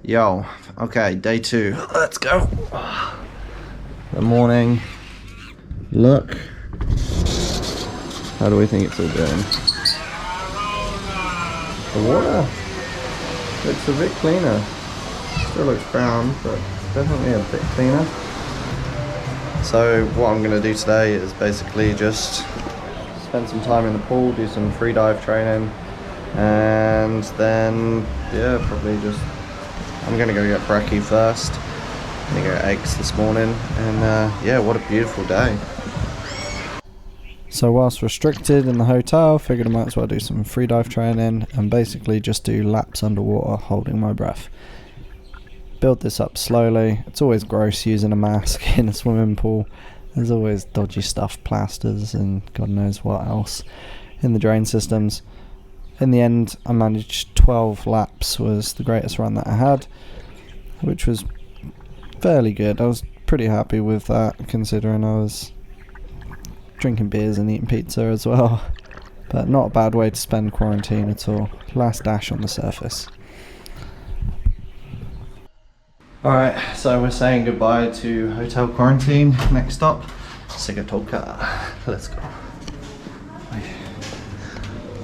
Yo, okay, day 2. Let's go. The morning look. How do we think it's all going? The water looks a bit cleaner. Still looks brown, but definitely a bit cleaner. So what I'm going to do today is basically just spend some time in the pool, do some free dive training, and then yeah, probably just I'm gonna go get brekkie first. I'm gonna go eggs this morning, and yeah, what a beautiful day. So whilst restricted in the hotel, figured I might as well do some free dive training and basically just do laps underwater holding my breath. Build this up slowly. It's always gross using a mask in a swimming pool. There's always dodgy stuff, plasters and God knows what else in the drain systems. In the end, I managed 12 laps, was the greatest run that I had, which was fairly good. I was pretty happy with that, considering I was drinking beers and eating pizza as well. But not a bad way to spend quarantine at all. Last dash on the surface. Alright, so we're saying goodbye to hotel quarantine. Next stop, Sigatoka. Let's go.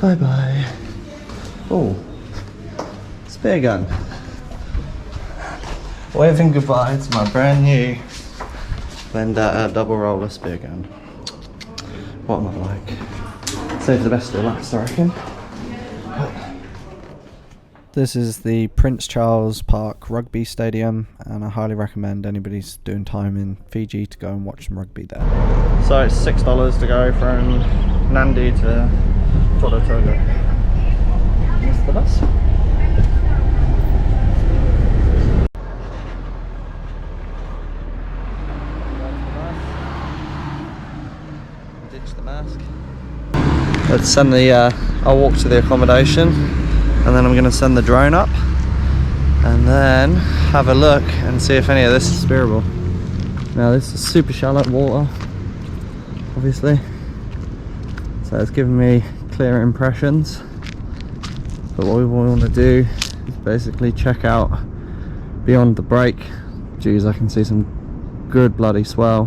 Bye bye. Oh, spear gun. Waving goodbye to my brand new Vendetta double roller spear gun. What am I like? Save the best for last, I reckon. This is the Prince Charles Park Rugby Stadium, and I highly recommend anybody who's doing time in Fiji to go and watch some rugby there. So it's $6 to go from Nandi to Tonga. That's the bus. Ditch the mask. Let's send the. I'll walk to the accommodation, and then I'm going to send the drone up, and then have a look and see if any of this is spearable. Now this is super shallow water, obviously, so it's giving me clear impressions. But what we want to do is basically check out beyond the break. Geez, I can see some good bloody swell.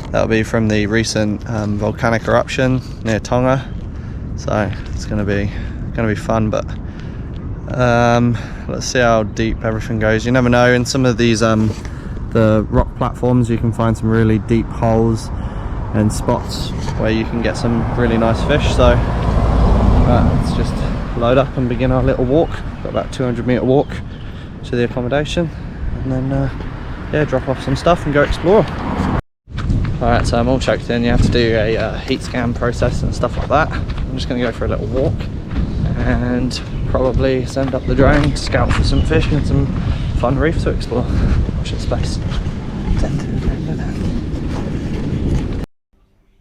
That'll be from the recent volcanic eruption near Tonga. So it's gonna be fun, but let's see how deep everything goes. You never know, in some of these the rock platforms you can find some really deep holes and spots where you can get some really nice fish. So let's just load up and begin our little walk. Got about 200-meter walk to the accommodation, and then yeah, drop off some stuff and go explore. Alright, so I'm all checked in. You have to do a heat scan process and stuff like that. I'm just going to go for a little walk and probably send up the drone to scout for some fish and some fun reef to explore. Watch this space.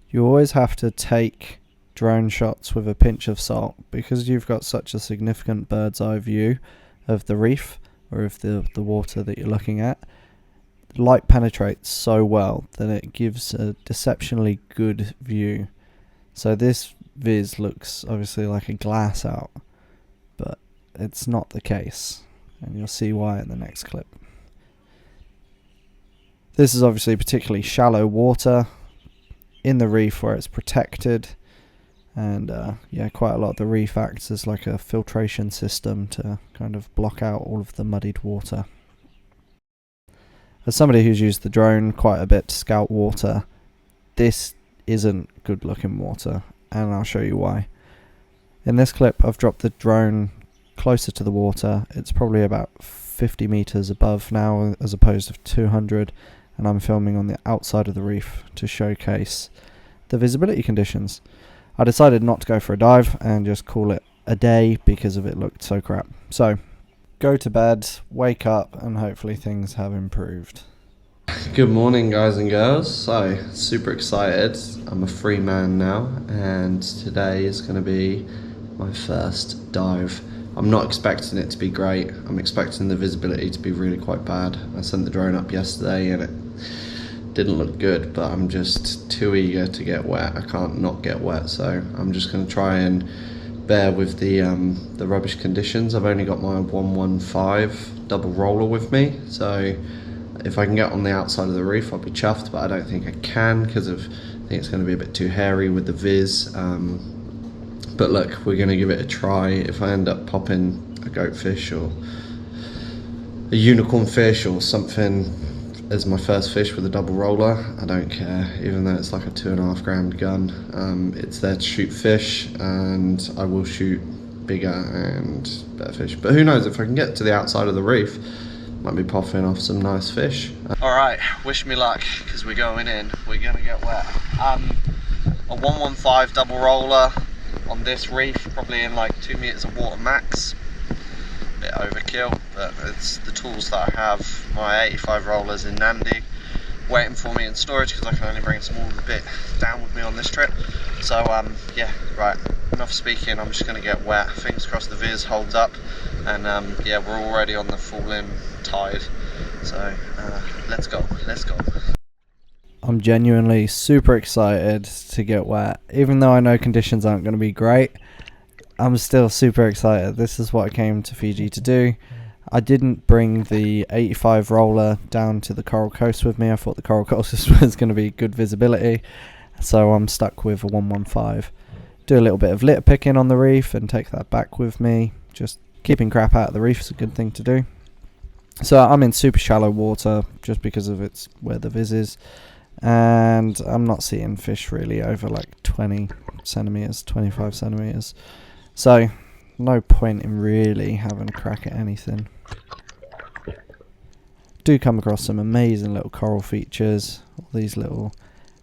You always have to take drone shots with a pinch of salt, because you've got such a significant bird's eye view of the reef or of the water that you're looking at. Light penetrates so well that it gives a deceptionally good view. So this viz looks obviously like a glass out, but it's not the case, and you'll see why in the next clip. This is obviously particularly shallow water in the reef where it's protected, and yeah, quite a lot of the reef acts as like a filtration system to kind of block out all of the muddied water. As somebody who's used the drone quite a bit to scout water, this isn't good looking water, and I'll show you why. In this clip I've dropped the drone closer to the water. It's probably about 50 meters above now as opposed to 200, and I'm filming on the outside of the reef to showcase the visibility conditions. I decided not to go for a dive and just call it a day because of it looked so crap. So go to bed, wake up, and hopefully things have improved. Good morning, guys and girls. So super excited. I'm a free man now, and today is going to be my first dive. I'm not expecting it to be great. I'm expecting the visibility to be really quite bad. I sent the drone up yesterday and it didn't look good, but I'm just too eager to get wet. I can't not get wet, so I'm just going to try and bear with the rubbish conditions. I've only got my 115 double roller with me, so if I can get on the outside of the reef I'll be chuffed, but I don't think I can because I think it's going to be a bit too hairy with the viz. But look, we're going to give it a try. If I end up popping a goatfish or a unicorn fish or something as my first fish with a double roller, I don't care, even though it's like a 2.5 gram gun. It's there to shoot fish, and I will shoot bigger and better fish. But who knows, if I can get to the outside of the reef, might be popping off some nice fish. Alright, wish me luck, because we're going in. We're going to get wet. A 115 double roller on this reef, probably in like 2 meters of water max. Bit overkill, but it's the tools that I have. My 85 rollers in Nandi waiting for me in storage because I can only bring a small bit down with me on this trip. So yeah, right, enough speaking, I'm just going to get wet. Fingers crossed the viz holds up, and yeah, we're already on the fall-in tide, so let's go. I'm genuinely super excited to get wet, even though I know conditions aren't going to be great. I'm still super excited. This is what I came to Fiji to do. I didn't bring the 85 roller down to the Coral Coast with me. I thought the Coral Coast was going to be good visibility, so I'm stuck with a 115. Do a little bit of litter picking on the reef and take that back with me. Just keeping crap out of the reef is a good thing to do. So I'm in super shallow water just because of it's where the viz is, and I'm not seeing fish really over like 20 centimeters, 25 centimeters. So no point in really having a crack at anything. Do come across some amazing little coral features, all these little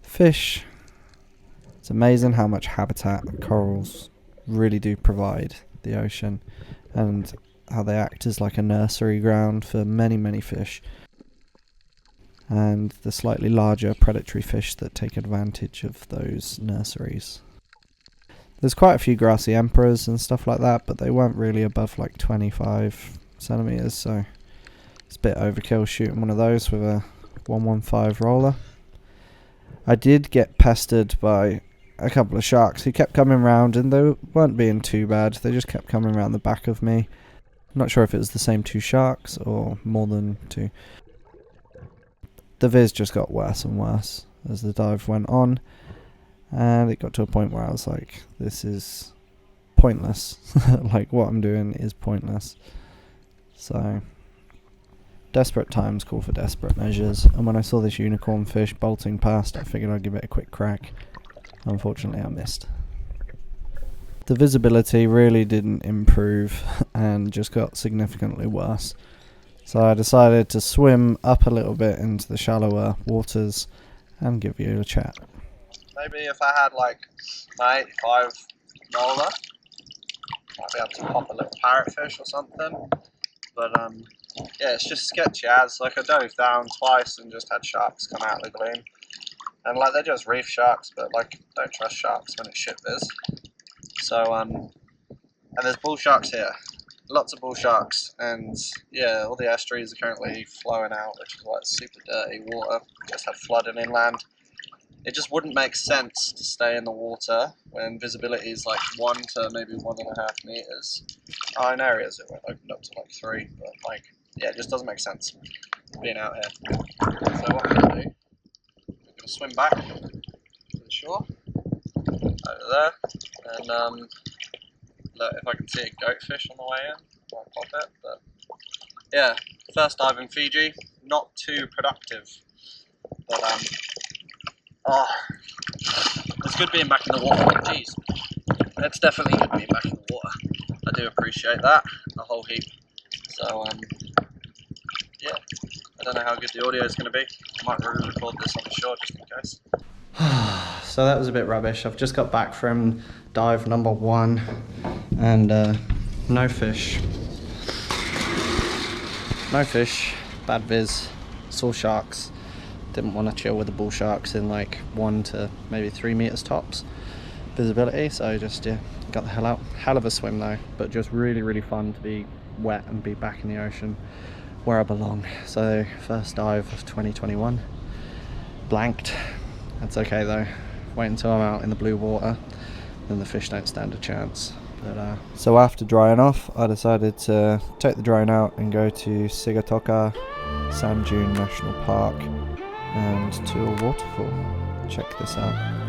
fish. It's amazing how much habitat corals really do provide the ocean, and how they act as like a nursery ground for many fish, and the slightly larger predatory fish that take advantage of those nurseries. There's quite a few grassy emperors and stuff like that, but they weren't really above like 25 centimeters, so it's a bit overkill shooting one of those with a 115 roller. I did get pestered by a couple of sharks who kept coming round, and they weren't being too bad. They just kept coming around the back of me. I'm not sure if it was the same 2 sharks or more than 2. The viz just got worse and worse as the dive went on, and it got to a point where I was like, this is pointless. Like, what I'm doing is pointless. So desperate times call for desperate measures, and when I saw this unicorn fish bolting past, I figured I'd give it a quick crack. Unfortunately I missed. The visibility really didn't improve and just got significantly worse, so I decided to swim up a little bit into the shallower waters and give you a chat. Maybe if I had like my 85 roller, I'd be able to pop a little parrotfish or something, but yeah, it's just sketchy as. Like, I dove down twice and just had sharks come out of the gloom, and like, they're just reef sharks, but like, don't trust sharks when it's shit viz. So and there's bull sharks here, lots of bull sharks, and yeah, all the estuaries are currently flowing out, which is like super dirty water. Just had flooding inland. It just wouldn't make sense to stay in the water when visibility is like 1 to maybe 1.5 meters. Oh, in areas it went opened up to like 3, but like, yeah, it just doesn't make sense being out here. So what I'm gonna do, I'm gonna swim back to the shore over there, and look if I can see a goatfish on the way in, I might pop it. But yeah, first dive in Fiji, not too productive, but oh, it's good being back in the water. Jeez, it's definitely good being back in the water. I do appreciate that a whole heap. So yeah, I don't know how good the audio is going to be. I might re-record this on the shore just in case. So that was a bit rubbish. I've just got back from dive number 1, and no fish. No fish, bad viz, saw sharks. Didn't want to chill with the bull sharks in like 1 to maybe 3 meters tops visibility, so just yeah, got the hell out. Hell of a swim though, but just really fun to be wet and be back in the ocean where I belong. So first dive of 2021, blanked. That's okay though. Wait until I'm out in the blue water, then the fish don't stand a chance. So after drying off, I decided to take the drone out and go to Sigatoka Sand Dune National Park and to a waterfall. Check this out.